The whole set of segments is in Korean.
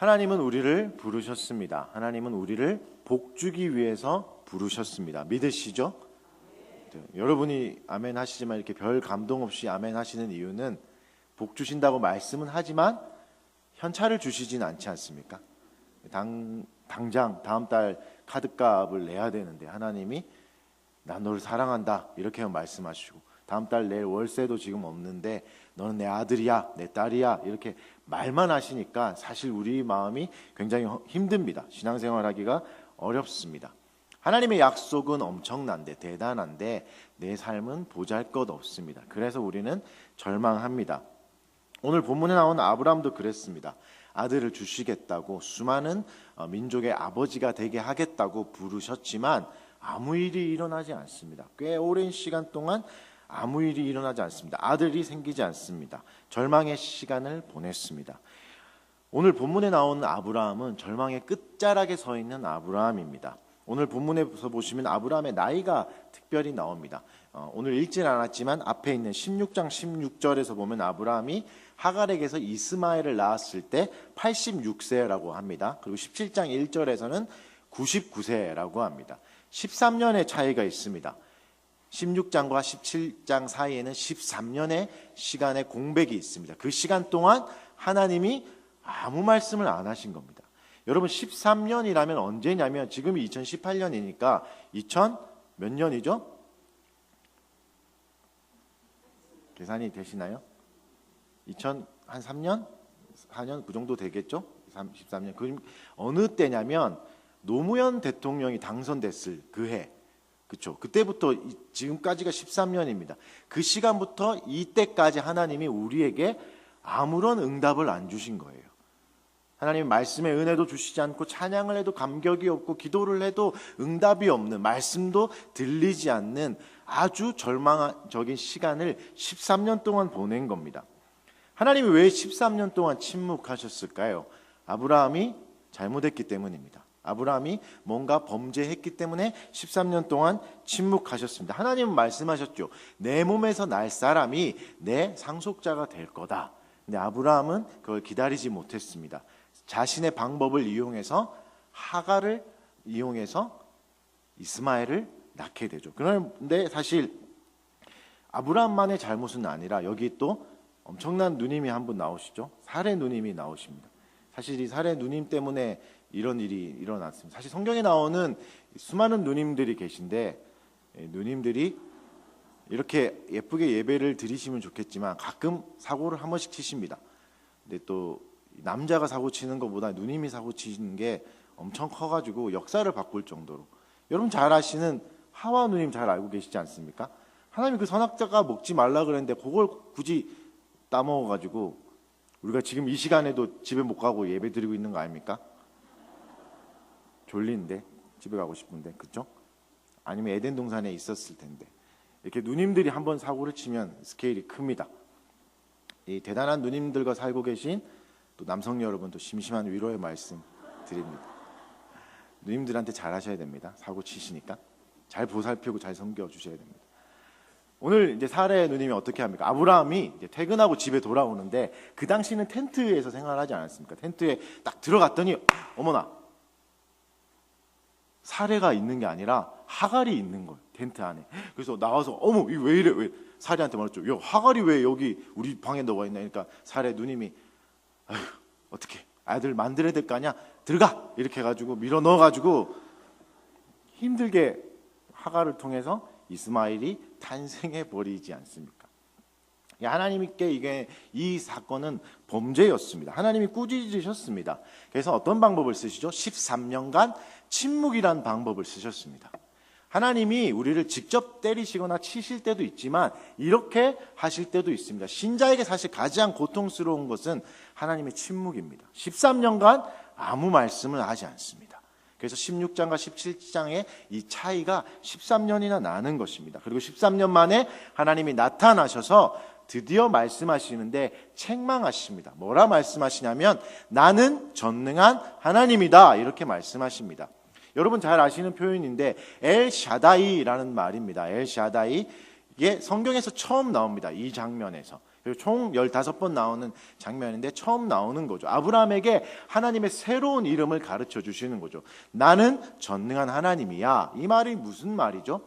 하나님은 우리를 부르셨습니다. 하나님은 우리를 복주기 위해서 부르셨습니다. 믿으시죠? 네, 여러분이 아멘 하시지만 이렇게 별 감동 없이 아멘 하시는 이유는 복 주신다고 말씀은 하지만 현찰을 주시진 않지 않습니까? 당장 다음 달 카드값을 내야 되는데 하나님이 난 너를 사랑한다 이렇게 말씀하시고, 다음 달 낼 월세도 지금 없는데 너는 내 아들이야 내 딸이야 이렇게 말만 하시니까 사실 우리 마음이 굉장히 힘듭니다. 신앙생활하기가 어렵습니다. 하나님의 약속은 엄청난데 대단한데 내 삶은 보잘것없습니다. 그래서 우리는 절망합니다. 오늘 본문에 나온 아브라함도 그랬습니다. 아들을 주시겠다고 수많은 민족의 아버지가 되게 하겠다고 부르셨지만 아무 일이 일어나지 않습니다. 꽤 오랜 시간 동안 아무 일이 일어나지 않습니다. 아들이 생기지 않습니다. 절망의 시간을 보냈습니다. 오늘 본문에 나오는 아브라함은 절망의 끝자락에 서 있는 아브라함입니다. 오늘 본문에서 보시면 아브라함의 나이가 특별히 나옵니다. 오늘 읽진 않았지만 앞에 있는 16장 16절에서 보면 아브라함이 하갈에게서 이스마엘을 낳았을 때 86세라고 합니다. 그리고 17장 1절에서는 99세라고 합니다. 13년의 차이가 있습니다. 16장과 17장 사이에는 13년의 시간의 공백이 있습니다. 그 시간 동안 하나님이 아무 말씀을 안 하신 겁니다. 여러분 13년이라면 언제냐면 지금이 2018년이니까 2000 몇 년이죠? 계산이 되시나요? 2000 한 3년? 4년 그 정도 되겠죠? 13년. 그 어느 때냐면 노무현 대통령이 당선됐을 그 해. 그렇죠. 그때부터 지금까지가 13년입니다. 그 시간부터 이때까지 하나님이 우리에게 아무런 응답을 안 주신 거예요. 하나님 말씀의 은혜도 주시지 않고 찬양을 해도 감격이 없고 기도를 해도 응답이 없는, 말씀도 들리지 않는 아주 절망적인 시간을 13년 동안 보낸 겁니다. 하나님이 왜 13년 동안 침묵하셨을까요? 아브라함이 잘못했기 때문입니다. 아브라함이 뭔가 범죄했기 때문에 13년 동안 침묵하셨습니다. 하나님은 말씀하셨죠. 내 몸에서 날 사람이 내 상속자가 될 거다. 근데 아브라함은 그걸 기다리지 못했습니다. 자신의 방법을 이용해서 하갈을 이용해서 이스마엘을 낳게 되죠. 그런데 사실 아브라함만의 잘못은 아니라 여기 또 엄청난 누님이 한 분 나오시죠. 사례 누님이 나오십니다. 사실 이 사례 누님 때문에 이런 일이 일어났습니다. 사실 성경에 나오는 수많은 누님들이 계신데 누님들이 이렇게 예쁘게 예배를 드리시면 좋겠지만 가끔 사고를 한 번씩 치십니다. 근데 또 남자가 사고 치는 것보다 누님이 사고 치는 게 엄청 커가지고 역사를 바꿀 정도로, 여러분 잘 아시는 하와 누님 잘 알고 계시지 않습니까? 하나님이 그 선악과가 먹지 말라 그랬는데 그걸 굳이 따먹어가지고 우리가 지금 이 시간에도 집에 못 가고 예배 드리고 있는 거 아닙니까? 졸린데 집에 가고 싶은데, 그렇죠? 아니면 에덴 동산에 있었을 텐데. 이렇게 누님들이 한번 사고를 치면 스케일이 큽니다. 이 대단한 누님들과 살고 계신 또 남성 여러분도 심심한 위로의 말씀 드립니다. 누님들한테 잘 하셔야 됩니다. 사고 치시니까 잘 보살피고 잘 섬겨 주셔야 됩니다. 오늘 이제 사례 누님이 어떻게 합니까? 아브라함이 이제 퇴근하고 집에 돌아오는데 그 당시는 텐트에서 생활하지 않았습니까? 텐트에 딱 들어갔더니 어머나, 사례가 있는 게 아니라 하갈이 있는 거예요. 텐트 안에. 그래서 나와서 어머 이거 왜 이래? 왜? 사례한테 말했죠. 야, 하갈이 왜 여기 우리 방에 너가 있나? 그러니까 사례 누님이 아휴, 어떻게 아들 만들어야 될 거 아니야? 들어가! 이렇게 해가지고 밀어 넣어가지고 힘들게 하갈을 통해서 이스마엘이 탄생해 버리지 않습니까? 하나님께 이 사건은 범죄였습니다. 하나님이 꾸짖으셨습니다. 그래서 어떤 방법을 쓰시죠? 13년간 침묵이란 방법을 쓰셨습니다. 하나님이 우리를 직접 때리시거나 치실 때도 있지만 이렇게 하실 때도 있습니다. 신자에게 사실 가장 고통스러운 것은 하나님의 침묵입니다. 13년간 아무 말씀을 하지 않습니다. 그래서 16장과 17장의 이 차이가 13년이나 나는 것입니다. 그리고 13년 만에 하나님이 나타나셔서 드디어 말씀하시는데 책망하십니다. 뭐라 말씀하시냐면 나는 전능한 하나님이다 이렇게 말씀하십니다. 여러분 잘 아시는 표현인데 엘샤다이라는 말입니다. 엘샤다이, 이게 성경에서 처음 나옵니다. 이 장면에서 그리고 총 15번 나오는 장면인데 처음 나오는 거죠. 아브라함에게 하나님의 새로운 이름을 가르쳐 주시는 거죠. 나는 전능한 하나님이야. 이 말이 무슨 말이죠?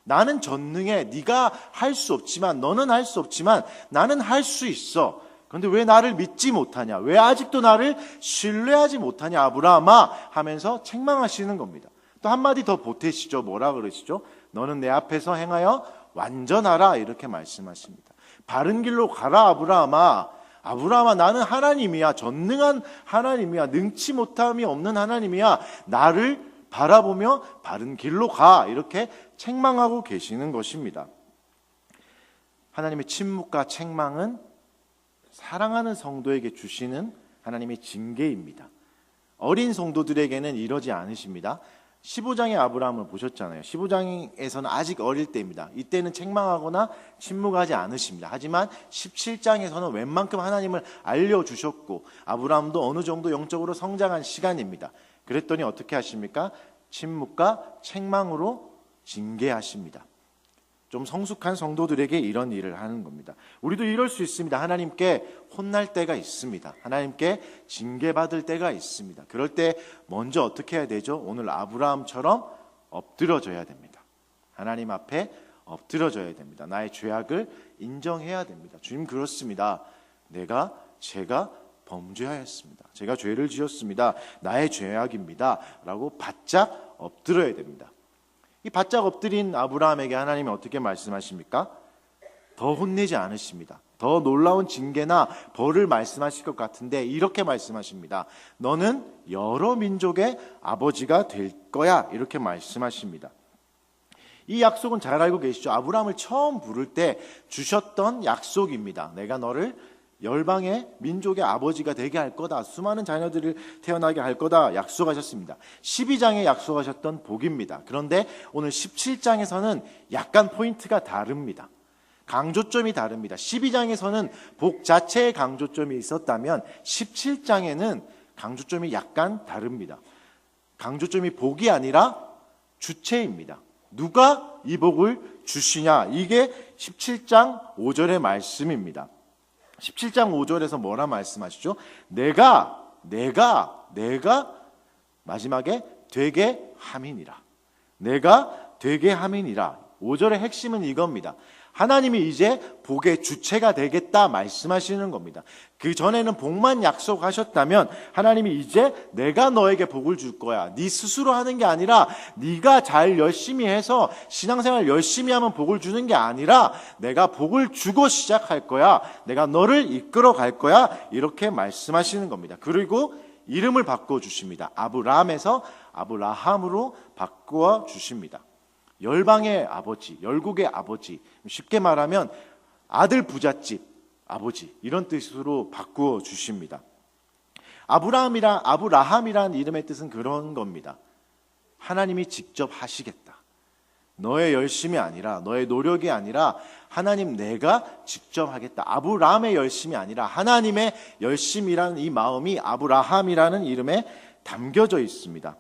나는 전능해. 네가 할 수 없지만, 너는 할 수 없지만 나는 할 수 있어. 그런데 왜 나를 믿지 못하냐? 왜 아직도 나를 신뢰하지 못하냐, 아브라함아? 하면서 책망하시는 겁니다. 또 한마디 더 보태시죠. 뭐라 그러시죠? 너는 내 앞에서 행하여 완전하라, 이렇게 말씀하십니다. 바른 길로 가라, 아브라함아. 아브라함아, 나는 하나님이야. 전능한 하나님이야. 능치 못함이 없는 하나님이야. 나를 바라보며 바른 길로 가, 이렇게 책망하고 계시는 것입니다. 하나님의 침묵과 책망은 사랑하는 성도에게 주시는 하나님의 징계입니다. 어린 성도들에게는 이러지 않으십니다. 15장의 아브라함을 보셨잖아요. 15장에서는 아직 어릴 때입니다. 이때는 책망하거나 침묵하지 않으십니다. 하지만 17장에서는 웬만큼 하나님을 알려주셨고 아브라함도 어느 정도 영적으로 성장한 시간입니다. 그랬더니 어떻게 하십니까? 침묵과 책망으로 징계하십니다. 좀 성숙한 성도들에게 이런 일을 하는 겁니다. 우리도 이럴 수 있습니다. 하나님께 혼날 때가 있습니다. 하나님께 징계받을 때가 있습니다. 그럴 때 먼저 어떻게 해야 되죠? 오늘 아브라함처럼 엎드려져야 됩니다. 하나님 앞에 엎드려져야 됩니다. 나의 죄악을 인정해야 됩니다. 주님, 그렇습니다. 제가 범죄하였습니다. 제가 죄를 지었습니다. 나의 죄악입니다. 라고 바짝 엎드려야 됩니다. 이 바짝 엎드린 아브라함에게 하나님이 어떻게 말씀하십니까? 더 혼내지 않으십니다. 더 놀라운 징계나 벌을 말씀하실 것 같은데 이렇게 말씀하십니다. 너는 여러 민족의 아버지가 될 거야, 이렇게 말씀하십니다. 이 약속은 잘 알고 계시죠? 아브라함을 처음 부를 때 주셨던 약속입니다. 내가 너를 열방의 민족의 아버지가 되게 할 거다. 수많은 자녀들을 태어나게 할 거다. 약속하셨습니다. 12장에 약속하셨던 복입니다. 그런데 오늘 17장에서는 약간 포인트가 다릅니다. 강조점이 다릅니다. 12장에서는 복 자체의 강조점이 있었다면 17장에는 강조점이 약간 다릅니다. 강조점이 복이 아니라 주체입니다. 누가 이 복을 주시냐? 이게 17장 5절의 말씀입니다. 17장 5절에서 뭐라 말씀하시죠? 내가 마지막에 되게 함이니라. 내가 되게 함이니라. 5절의 핵심은 이겁니다. 하나님이 이제 복의 주체가 되겠다 말씀하시는 겁니다. 그 전에는 복만 약속하셨다면 하나님이 이제 내가 너에게 복을 줄 거야. 네 스스로 하는 게 아니라 네가 잘 열심히 해서 신앙생활 열심히 하면 복을 주는 게 아니라 내가 복을 주고 시작할 거야. 내가 너를 이끌어 갈 거야. 이렇게 말씀하시는 겁니다. 그리고 이름을 바꿔 주십니다. 아브라함에서 아브라함으로 바꾸어 주십니다. 열방의 아버지, 열국의 아버지, 쉽게 말하면 아들 부잣집 아버지, 이런 뜻으로 바꾸어 주십니다. 아브라함이란 이름의 뜻은 그런 겁니다. 하나님이 직접 하시겠다. 너의 열심이 아니라, 너의 노력이 아니라 하나님 내가 직접 하겠다. 아브라함의 열심이 아니라 하나님의 열심이라는 이 마음이 아브라함이라는 이름에 담겨져 있습니다.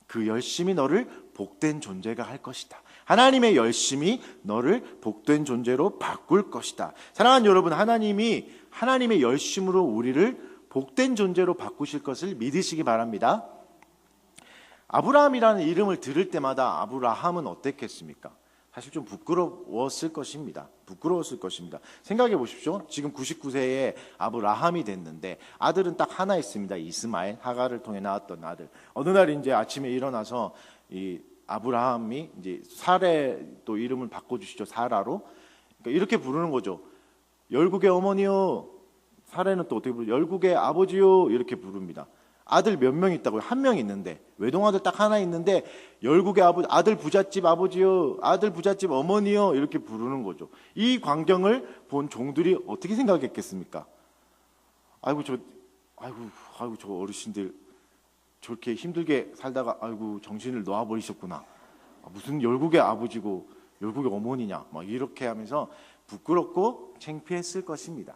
그 열심이 너를 복된 존재가 할 것이다. 하나님의 열심이 너를 복된 존재로 바꿀 것이다. 사랑하는 여러분, 하나님이 하나님의 열심으로 우리를 복된 존재로 바꾸실 것을 믿으시기 바랍니다. 아브라함이라는 이름을 들을 때마다 아브라함은 어땠겠습니까? 사실 좀 부끄러웠을 것입니다. 생각해 보십시오. 지금 99세에 아브라함이 됐는데 아들은 딱 하나 있습니다. 이스마엘, 하갈을 통해 낳았던 아들. 어느 날 이제 아침에 일어나서 이 아브라함이 이제 사레 또 이름을 바꿔주시죠. 사라로. 그러니까 이렇게 부르는 거죠. 열국의 어머니요. 사레는 또 어떻게 부르죠? 열국의 아버지요. 이렇게 부릅니다. 아들 몇 명 있다고요? 한 명 있는데, 외동아들 딱 하나 있는데 열국의 아들 부잣집 아버지요, 아들 부잣집 어머니요, 이렇게 부르는 거죠. 이 광경을 본 종들이 어떻게 생각했겠습니까? 아이고 저 어르신들 저렇게 힘들게 살다가 아이고 정신을 놓아버리셨구나. 무슨 열국의 아버지고 열국의 어머니냐, 막 이렇게 하면서 부끄럽고 창피했을 것입니다.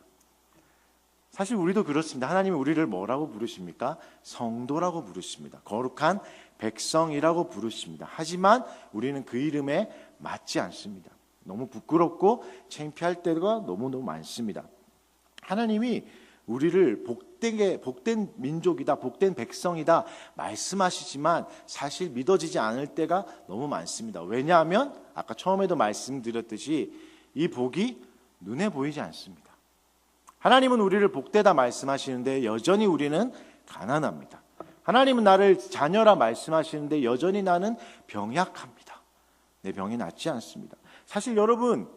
사실 우리도 그렇습니다. 하나님이 우리를 뭐라고 부르십니까? 성도라고 부르십니다. 거룩한 백성이라고 부르십니다. 하지만 우리는 그 이름에 맞지 않습니다. 너무 부끄럽고 창피할 때가 너무너무 많습니다. 하나님이 우리를 복된 민족이다, 복된 백성이다 말씀하시지만 사실 믿어지지 않을 때가 너무 많습니다. 왜냐하면 아까 처음에도 말씀드렸듯이 이 복이 눈에 보이지 않습니다. 하나님은 우리를 복되다 말씀하시는데 여전히 우리는 가난합니다. 하나님은 나를 자녀라 말씀하시는데 여전히 나는 병약합니다. 내 병이 낫지 않습니다. 사실 여러분,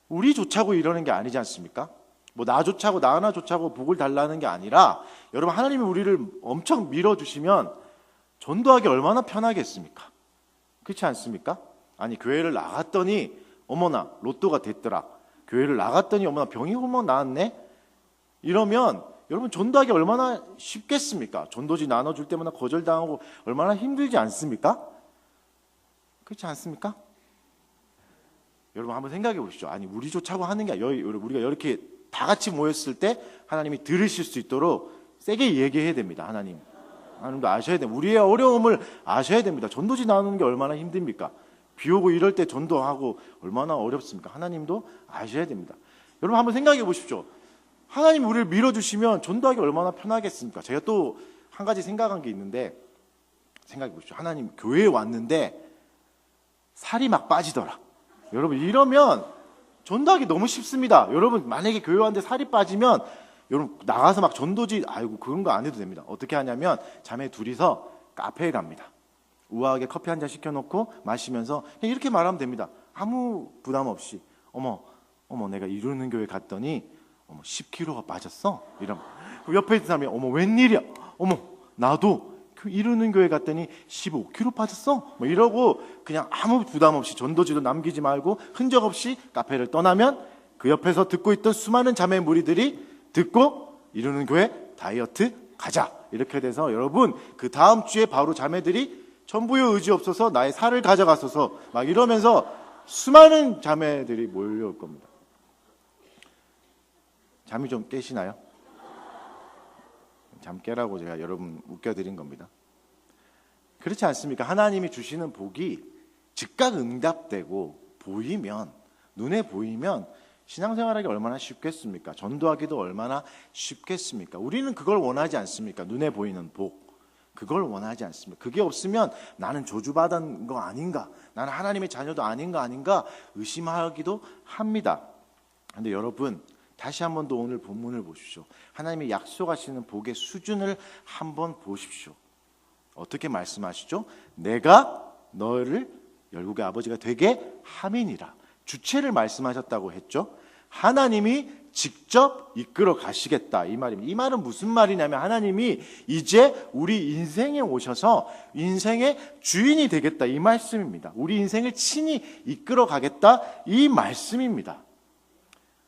우리 좋자고 이러는 게 아니지 않습니까? 뭐 나 좋자고 나 하나 좋자고 복을 달라는 게 아니라 여러분, 하나님이 우리를 엄청 밀어주시면 전도하기 얼마나 편하겠습니까? 그렇지 않습니까? 아니, 교회를 나갔더니 어머나 로또가 됐더라, 교회를 나갔더니 어머나 병이 한번 나았네, 이러면 여러분 전도하기 얼마나 쉽겠습니까? 전도지 나눠줄 때마다 거절당하고 얼마나 힘들지 않습니까? 그렇지 않습니까? 여러분 한번 생각해 보시죠. 아니, 우리 좋자고 하는 게 아니라 우리가 이렇게 다 같이 모였을 때 하나님이 들으실 수 있도록 세게 얘기해야 됩니다. 하나님도 아셔야 됩니다. 우리의 어려움을 아셔야 됩니다. 전도지 나누는 게 얼마나 힘듭니까? 비 오고 이럴 때 전도하고 얼마나 어렵습니까? 하나님도 아셔야 됩니다. 여러분 한번 생각해 보십시오. 하나님 우리를 밀어주시면 전도하기 얼마나 편하겠습니까? 제가 또 한 가지 생각한 게 있는데, 생각해 보십시오. 하나님 교회에 왔는데 살이 막 빠지더라. 여러분 이러면 전도하기 너무 쉽습니다. 여러분 만약에 교회 왔는데 살이 빠지면 여러분 나가서 막 전도지 아이고 그런 거 안 해도 됩니다. 어떻게 하냐면 자매 둘이서 카페에 갑니다. 우아하게 커피 한 잔 시켜놓고 마시면서 그냥 이렇게 말하면 됩니다. 아무 부담 없이 어머 내가 이루는 교회 갔더니 10kg가 빠졌어. 이러면 옆에 있는 사람이 어머 웬일이야, 어머 나도 이루는 교회 갔더니 15kg 빠졌어, 뭐 이러고 그냥 아무 부담 없이 전도지도 남기지 말고 흔적 없이 카페를 떠나면 그 옆에서 듣고 있던 수많은 자매 무리들이 듣고 이루는 교회 다이어트 가자 이렇게 돼서 여러분 그 다음 주에 바로 자매들이 전부의 의지 없어서 나의 살을 가져갔어서 막 이러면서 수많은 자매들이 몰려올 겁니다. 잠이 좀 깨시나요? 잠 깨라고 제가 여러분 웃겨드린 겁니다. 그렇지 않습니까? 하나님이 주시는 복이 즉각 응답되고 보이면, 눈에 보이면 신앙생활하기 얼마나 쉽겠습니까? 전도하기도 얼마나 쉽겠습니까? 우리는 그걸 원하지 않습니까? 눈에 보이는 복, 그걸 원하지 않습니까? 그게 없으면 나는 저주받은 거 아닌가, 나는 하나님의 자녀도 아닌가 의심하기도 합니다. 그런데 여러분 다시 한 번 더 오늘 본문을 보십시오. 하나님이 약속하시는 복의 수준을 한번 보십시오. 어떻게 말씀하시죠? 내가 너를 열국의 아버지가 되게 함이니라. 주체를 말씀하셨다고 했죠. 하나님이 직접 이끌어 가시겠다, 이 말입니다. 이 말은 무슨 말이냐면 하나님이 이제 우리 인생에 오셔서 인생의 주인이 되겠다, 이 말씀입니다. 우리 인생을 친히 이끌어 가겠다, 이 말씀입니다.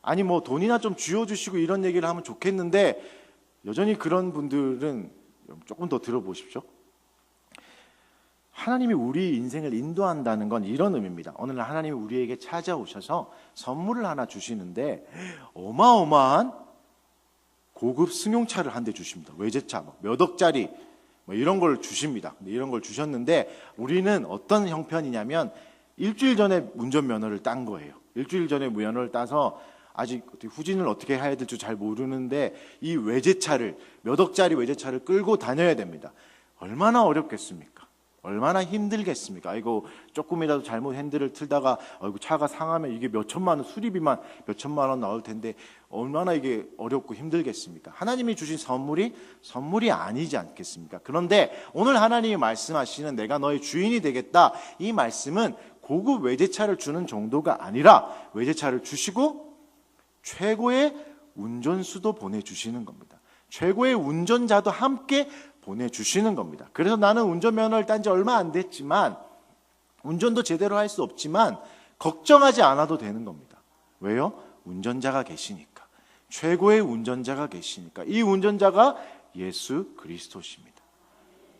아니 뭐 돈이나 좀 쥐어주시고 이런 얘기를 하면 좋겠는데 여전히 그런 분들은 조금 더 들어보십시오. 하나님이 우리 인생을 인도한다는 건 이런 의미입니다. 어느 날 하나님이 우리에게 찾아오셔서 선물을 하나 주시는데 어마어마한 고급 승용차를 한 대 주십니다. 외제차 몇 억짜리 이런 걸 주십니다. 이런 걸 주셨는데 우리는 어떤 형편이냐면 일주일 전에 운전면허를 딴 거예요. 일주일 전에 면허를 따서 아직 후진을 어떻게 해야 될지 잘 모르는데 이 외제차를, 몇 억짜리 외제차를 끌고 다녀야 됩니다. 얼마나 어렵겠습니까? 얼마나 힘들겠습니까? 아이고 조금이라도 잘못 핸들을 틀다가 아이고 차가 상하면 이게 몇 천만 원, 수리비만 몇 천만 원 나올 텐데 얼마나 이게 어렵고 힘들겠습니까? 하나님이 주신 선물이 아니지 않겠습니까? 그런데 오늘 하나님이 말씀하시는 내가 너의 주인이 되겠다, 이 말씀은 고급 외제차를 주는 정도가 아니라 외제차를 주시고 최고의 운전수도 보내주시는 겁니다. 최고의 운전자도 함께 보내주시는 겁니다. 그래서 나는 운전면허를 딴 지 얼마 안 됐지만 운전도 제대로 할 수 없지만 걱정하지 않아도 되는 겁니다. 왜요? 운전자가 계시니까. 최고의 운전자가 계시니까. 이 운전자가 예수 그리스도십니다.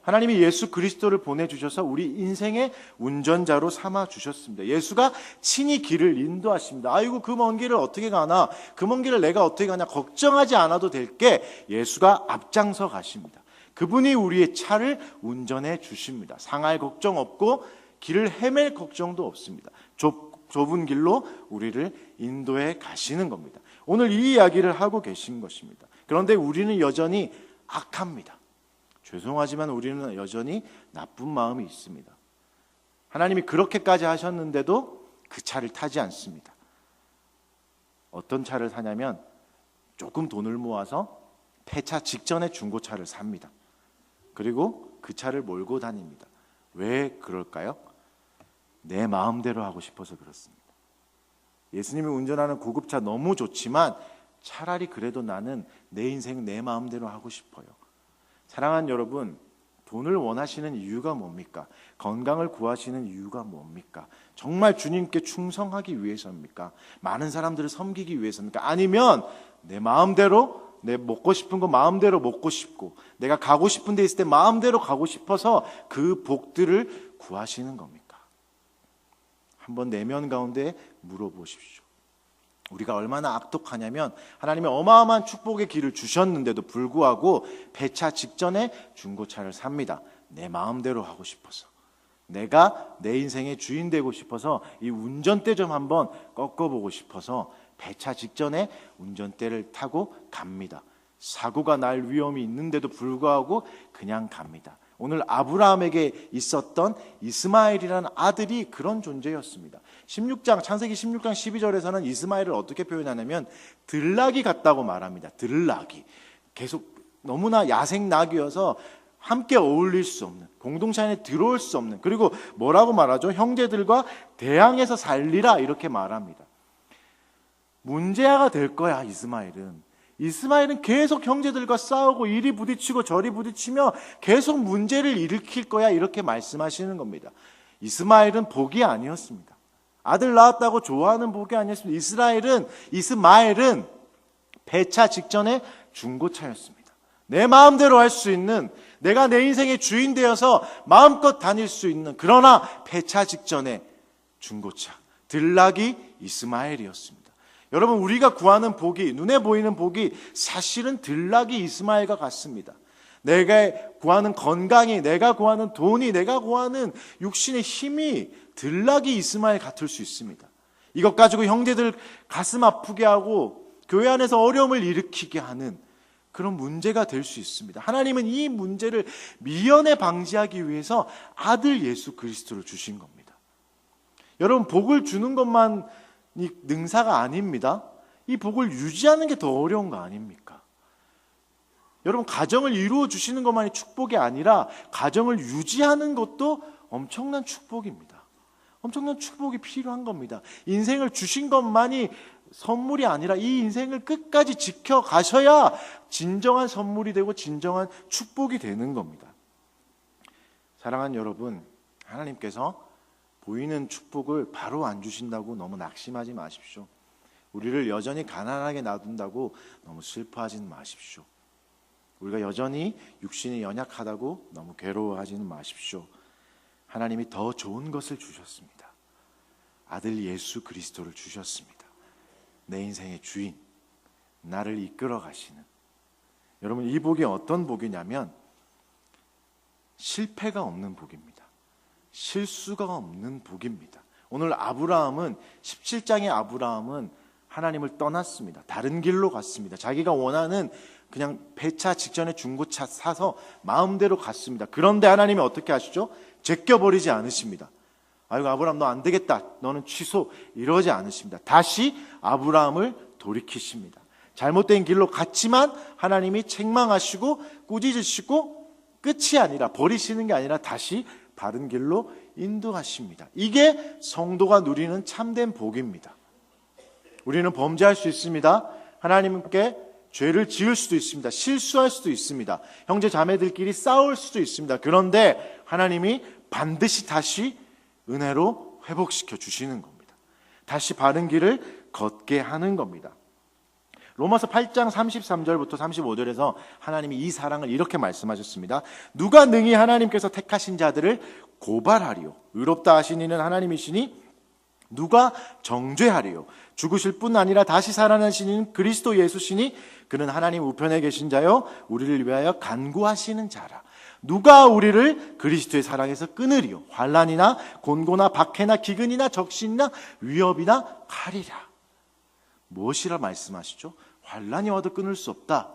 하나님이 예수 그리스도를 보내주셔서 우리 인생의 운전자로 삼아주셨습니다. 예수가 친히 길을 인도하십니다. 아이고 그 먼 길을 어떻게 가나, 그 먼 길을 내가 어떻게 가냐 걱정하지 않아도 될 게 예수가 앞장서 가십니다. 그분이 우리의 차를 운전해 주십니다. 상할 걱정 없고 길을 헤맬 걱정도 없습니다. 좁은 길로 우리를 인도해 가시는 겁니다. 오늘 이 이야기를 하고 계신 것입니다. 그런데 우리는 여전히 악합니다. 죄송하지만 우리는 여전히 나쁜 마음이 있습니다. 하나님이 그렇게까지 하셨는데도 그 차를 타지 않습니다. 어떤 차를 사냐면 조금 돈을 모아서 폐차 직전에 중고차를 삽니다. 그리고 그 차를 몰고 다닙니다. 왜 그럴까요? 내 마음대로 하고 싶어서 그렇습니다. 예수님이 운전하는 고급차 너무 좋지만 차라리 그래도 나는 내 인생 내 마음대로 하고 싶어요. 사랑하는 여러분, 돈을 원하시는 이유가 뭡니까? 건강을 구하시는 이유가 뭡니까? 정말 주님께 충성하기 위해서입니까? 많은 사람들을 섬기기 위해서입니까? 아니면 내 마음대로, 내 먹고 싶은 거 마음대로 먹고 싶고 내가 가고 싶은 데 있을 때 마음대로 가고 싶어서 그 복들을 구하시는 겁니까? 한번 내면 가운데 물어보십시오. 우리가 얼마나 악독하냐면 하나님이 어마어마한 축복의 길을 주셨는데도 불구하고 폐차 직전에 중고차를 삽니다. 내 마음대로 하고 싶어서, 내가 내 인생의 주인 되고 싶어서, 이 운전대 좀 한번 꺾어보고 싶어서 폐차 직전에 운전대를 타고 갑니다. 사고가 날 위험이 있는데도 불구하고 그냥 갑니다. 오늘 아브라함에게 있었던 이스마엘이라는 아들이 그런 존재였습니다. 창세기 16장 12절에서는 이스마엘을 어떻게 표현하냐면 들락이 같다고 말합니다. 들락이. 계속 너무나 야생 낙이어서 함께 어울릴 수 없는, 공동체 안에 들어올 수 없는, 그리고 뭐라고 말하죠? 형제들과 대항해서 살리라 이렇게 말합니다. 문제아가 될 거야. 이스마엘은 계속 형제들과 싸우고 이리 부딪히고 저리 부딪히며 계속 문제를 일으킬 거야 이렇게 말씀하시는 겁니다. 이스마엘은 복이 아니었습니다. 아들 낳았다고 좋아하는 복이 아니었습니다. 이스마엘은 폐차 직전에 중고차였습니다. 내 마음대로 할 수 있는, 내가 내 인생의 주인 되어서 마음껏 다닐 수 있는, 그러나 폐차 직전에 중고차, 들락이 이스마엘이었습니다. 여러분, 우리가 구하는 복이, 눈에 보이는 복이 사실은 들락이 이스마엘과 같습니다. 내가 구하는 건강이, 내가 구하는 돈이, 내가 구하는 육신의 힘이 들락이 이스마엘 같을 수 있습니다. 이것 가지고 형제들 가슴 아프게 하고 교회 안에서 어려움을 일으키게 하는 그런 문제가 될 수 있습니다. 하나님은 이 문제를 미연에 방지하기 위해서 아들 예수 그리스도를 주신 겁니다. 여러분, 복을 주는 것만 이 능사가 아닙니다. 이 복을 유지하는 게 더 어려운 거 아닙니까? 여러분, 가정을 이루어 주시는 것만이 축복이 아니라 가정을 유지하는 것도 엄청난 축복입니다. 엄청난 축복이 필요한 겁니다. 인생을 주신 것만이 선물이 아니라 이 인생을 끝까지 지켜가셔야 진정한 선물이 되고 진정한 축복이 되는 겁니다. 사랑하는 여러분, 하나님께서 보이는 축복을 바로 안 주신다고 너무 낙심하지 마십시오. 우리를 여전히 가난하게 놔둔다고 너무 슬퍼하지는 마십시오. 우리가 여전히 육신이 연약하다고 너무 괴로워하지는 마십시오. 하나님이 더 좋은 것을 주셨습니다. 아들 예수 그리스도를 주셨습니다. 내 인생의 주인, 나를 이끌어 가시는. 여러분, 이 복이 어떤 복이냐면 실패가 없는 복입니다. 실수가 없는 복입니다. 오늘 17장의 아브라함은 하나님을 떠났습니다. 다른 길로 갔습니다. 자기가 원하는 그냥 폐차 직전에 중고차 사서 마음대로 갔습니다. 그런데 하나님이 어떻게 하시죠? 제껴버리지 않으십니다. 아이고, 아브라함 너 안 되겠다, 너는 취소, 이러지 않으십니다. 다시 아브라함을 돌이키십니다. 잘못된 길로 갔지만 하나님이 책망하시고 꾸짖으시고 끝이 아니라, 버리시는 게 아니라 다시 바른 길로 인도하십니다. 이게 성도가 누리는 참된 복입니다. 우리는 범죄할 수 있습니다. 하나님께 죄를 지을 수도 있습니다. 실수할 수도 있습니다. 형제 자매들끼리 싸울 수도 있습니다. 그런데 하나님이 반드시 다시 은혜로 회복시켜 주시는 겁니다. 다시 바른 길을 걷게 하는 겁니다. 로마서 8장 33절부터 35절에서 하나님이 이 사랑을 이렇게 말씀하셨습니다. 누가 능히 하나님께서 택하신 자들을 고발하리요? 의롭다 하신 이는 하나님이시니 누가 정죄하리요? 죽으실 뿐 아니라 다시 살아나신 이는 그리스도 예수시니 그는 하나님 우편에 계신 자요 우리를 위하여 간구하시는 자라. 누가 우리를 그리스도의 사랑에서 끊으리요? 환난이나 곤고나 박해나 기근이나 적신이나 위협이나 칼이라. 무엇이라 말씀하시죠? 환난이 와도 끊을 수 없다.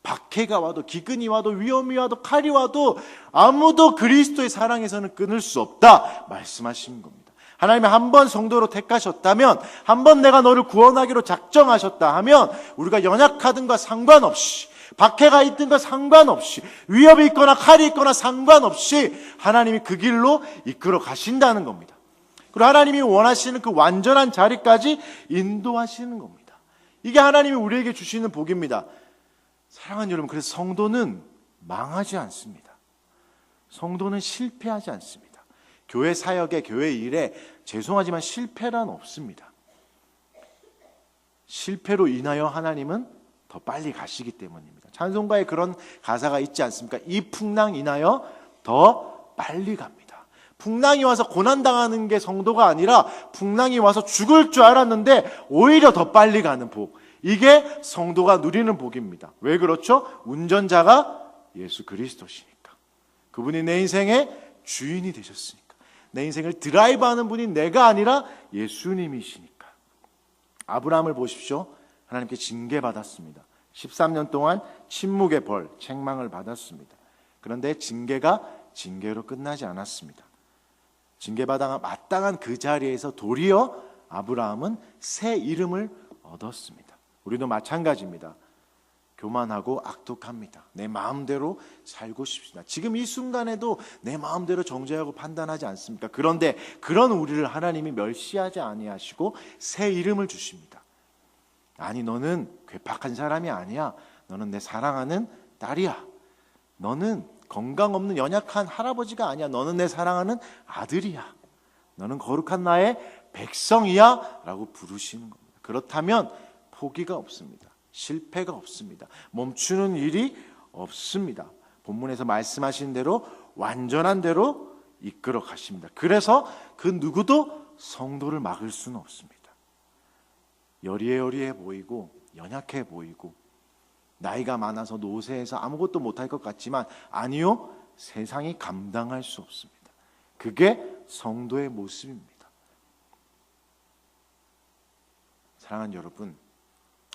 박해가 와도, 기근이 와도, 위험이 와도, 칼이 와도 아무도 그리스도의 사랑에서는 끊을 수 없다 말씀하시는 겁니다. 하나님이 한 번 성도로 택하셨다면, 한 번 내가 너를 구원하기로 작정하셨다 하면, 우리가 연약하든가 상관없이, 박해가 있든가 상관없이, 위협이 있거나 칼이 있거나 상관없이 하나님이 그 길로 이끌어 가신다는 겁니다. 그리고 하나님이 원하시는 그 완전한 자리까지 인도하시는 겁니다. 이게 하나님이 우리에게 주시는 복입니다. 사랑하는 여러분, 그래서 성도는 망하지 않습니다. 성도는 실패하지 않습니다. 교회 사역에, 교회 일에 죄송하지만 실패란 없습니다. 실패로 인하여 하나님은 더 빨리 가시기 때문입니다. 찬송가에 그런 가사가 있지 않습니까? 이 풍랑 인하여 더 빨리 갑니다. 풍랑이 와서 고난당하는 게 성도가 아니라 풍랑이 와서 죽을 줄 알았는데 오히려 더 빨리 가는 복, 이게 성도가 누리는 복입니다. 왜 그렇죠? 운전자가 예수 그리스도시니까. 그분이 내 인생의 주인이 되셨으니까. 내 인생을 드라이브하는 분이 내가 아니라 예수님이시니까. 아브라함을 보십시오. 하나님께 징계받았습니다. 13년 동안 침묵의 벌, 책망을 받았습니다. 그런데 징계가 징계로 끝나지 않았습니다. 징계받아 마땅한 그 자리에서 도리어 아브라함은 새 이름을 얻었습니다. 우리도 마찬가지입니다. 교만하고 악독합니다. 내 마음대로 살고 싶습니다. 지금 이 순간에도 내 마음대로 정죄하고 판단하지 않습니까? 그런데 그런 우리를 하나님이 멸시하지 아니하시고 새 이름을 주십니다. 아니, 너는 괴팍한 사람이 아니야. 너는 내 사랑하는 딸이야. 너는 건강 없는 연약한 할아버지가 아니야. 너는 내 사랑하는 아들이야. 너는 거룩한 나의 백성이야 라고 부르시는 겁니다. 그렇다면 포기가 없습니다. 실패가 없습니다. 멈추는 일이 없습니다. 본문에서 말씀하신 대로 완전한 대로 이끌어 가십니다. 그래서 그 누구도 성도를 막을 수는 없습니다. 여리여리해 보이고 연약해 보이고 나이가 많아서 노쇠해서 아무것도 못할 것 같지만 아니요, 세상이 감당할 수 없습니다. 그게 성도의 모습입니다. 사랑하는 여러분,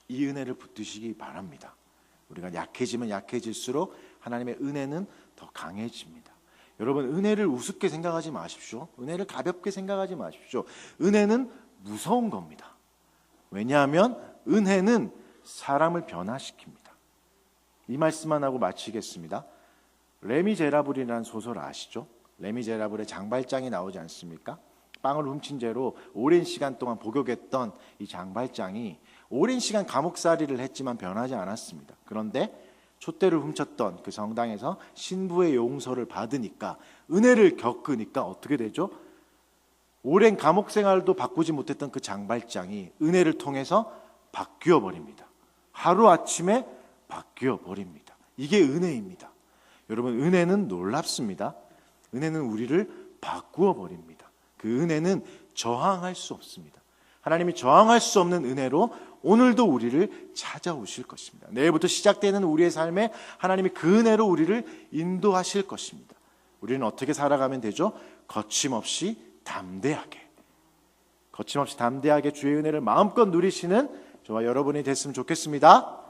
이 은혜를 붙드시기 바랍니다. 우리가 약해지면 약해질수록 하나님의 은혜는 더 강해집니다. 여러분, 은혜를 우습게 생각하지 마십시오. 은혜를 가볍게 생각하지 마십시오. 은혜는 무서운 겁니다. 왜냐하면 은혜는 사람을 변화시킵니다. 이 말씀만 하고 마치겠습니다. 레미제라블이라는 소설 아시죠? 레미제라블의 장발장이 나오지 않습니까? 빵을 훔친 죄로 오랜 시간 동안 복역했던 이 장발장이 오랜 시간 감옥살이를 했지만 변하지 않았습니다. 그런데 촛대를 훔쳤던 그 성당에서 신부의 용서를 받으니까, 은혜를 겪으니까 어떻게 되죠? 오랜 감옥 생활도 바꾸지 못했던 그 장발장이 은혜를 통해서 바뀌어 버립니다. 하루아침에 바뀌어 버립니다. 이게 은혜입니다. 여러분, 은혜는 놀랍습니다. 은혜는 우리를 바꾸어 버립니다. 그 은혜는 저항할 수 없습니다. 하나님이 저항할 수 없는 은혜로 오늘도 우리를 찾아오실 것입니다. 내일부터 시작되는 우리의 삶에 하나님이 그 은혜로 우리를 인도하실 것입니다. 우리는 어떻게 살아가면 되죠? 거침없이 담대하게 주의 은혜를 마음껏 누리시는 저와 여러분이 됐으면 좋겠습니다.